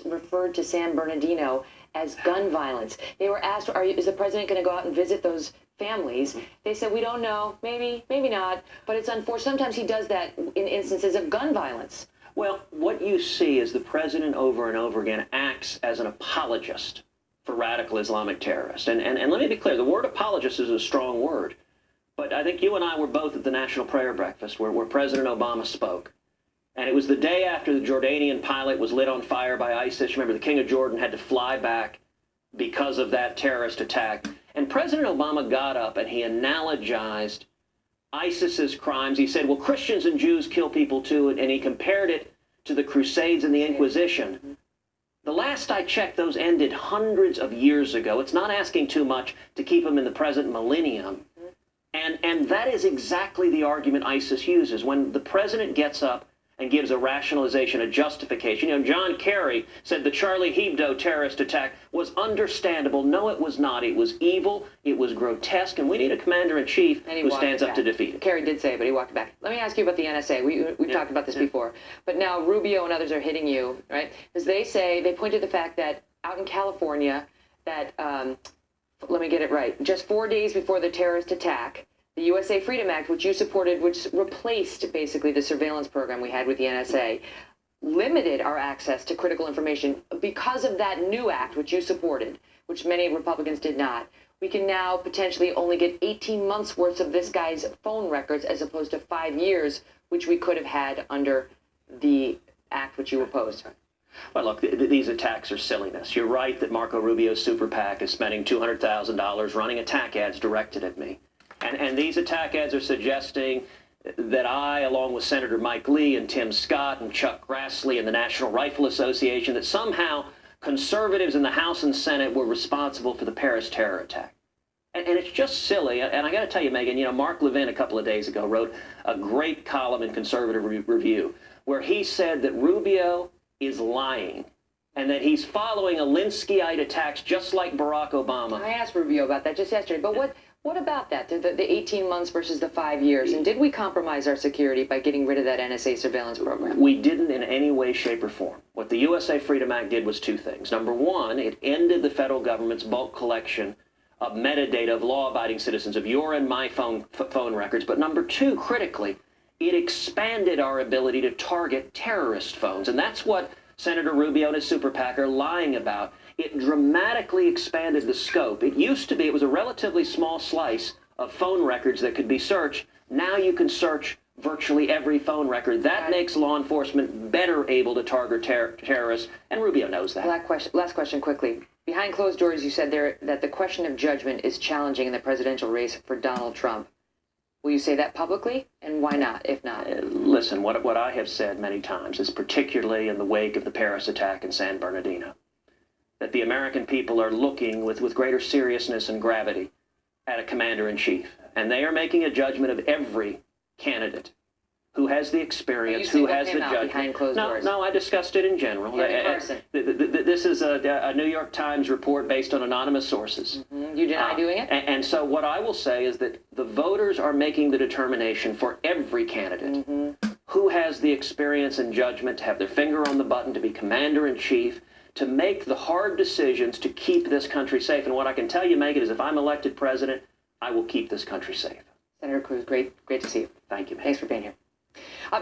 referred to San Bernardino as gun violence. They were asked, is the president going to go out and visit those families? They said, we don't know, maybe, maybe not, but it's unfortunate. Sometimes he does that in instances of gun violence. Well, what you see is the president over and over again acts as an apologist for radical Islamic terrorists. And let me be clear, the word apologist is a strong word. But I think you and I were both at the National Prayer Breakfast where President Obama spoke. And it was the day after the Jordanian pilot was lit on fire by ISIS. Remember, the King of Jordan had to fly back because of that terrorist attack. And President Obama got up and he analogized ISIS's crimes. He said, well, Christians and Jews kill people too. And he compared it to the Crusades and the Inquisition. The last I checked, those ended hundreds of years ago. It's not asking too much to keep them in the present millennium. And that is exactly the argument ISIS uses. When the president gets up and gives a rationalization, a justification. You know, John Kerry said the Charlie Hebdo terrorist attack was understandable. No, it was not. It was evil. It was grotesque. And we need a commander-in-chief who stands up to defeat it. Kerry did say it, but he walked it back. Let me ask you about the NSA. We've talked about this before. But now Rubio and others are hitting you, right? Because they point to the fact that out in California, that, let me get it right, just 4 days before the terrorist attack, the USA Freedom Act, which you supported, which replaced basically the surveillance program we had with the NSA, limited our access to critical information. Because of that new act, which you supported, which many Republicans did not, we can now potentially only get 18 months worth of this guy's phone records as opposed to 5 years, which we could have had under the act which you opposed. Well, look, these attacks are silliness. You're right that Marco Rubio's super PAC is spending $200,000 running attack ads directed at me. And these attack ads are suggesting that I, along with Senator Mike Lee and Tim Scott and Chuck Grassley and the National Rifle Association, that somehow conservatives in the House and Senate were responsible for the Paris terror attack. And it's just silly. And I got to tell you, Megan, you know, Mark Levin a couple of days ago wrote a great column in Conservative Review where he said that Rubio is lying and that he's following Alinskyite attacks just like Barack Obama. I asked Rubio about that just yesterday, but what about that, the 18 months versus the 5 years? And did we compromise our security by getting rid of that NSA surveillance program? We didn't in any way, shape, or form. What the USA Freedom Act did was two things. Number one, it ended the federal government's bulk collection of metadata of law-abiding citizens, of your and my phone records. But number two, critically, it expanded our ability to target terrorist phones. And that's what Senator Rubio and his super PAC are lying about. It dramatically expanded the scope. It used to be, it was a relatively small slice of phone records that could be searched. Now you can search virtually every phone record. That makes law enforcement better able to target terrorists, and Rubio knows that. Last question quickly. Behind closed doors, you said there that the question of judgment is challenging in the presidential race for Donald Trump. Will you say that publicly, and why not, if not? Listen, what I have said many times is particularly in the wake of the Paris attack in San Bernardino, that the American people are looking with greater seriousness and gravity at a commander-in-chief. And they are making a judgment of every candidate who has the experience, who has the judgment. No, I discussed it in general. This is a New York Times report based on anonymous sources. You deny doing it? And so what I will say is that the voters are making the determination for every candidate who has the experience and judgment to have their finger on the button, to be commander-in-chief, to make the hard decisions to keep this country safe. And what I can tell you, Megan, is if I'm elected president, I will keep this country safe. Senator Cruz, great to see you. Thank you, Megan. Thanks for being here.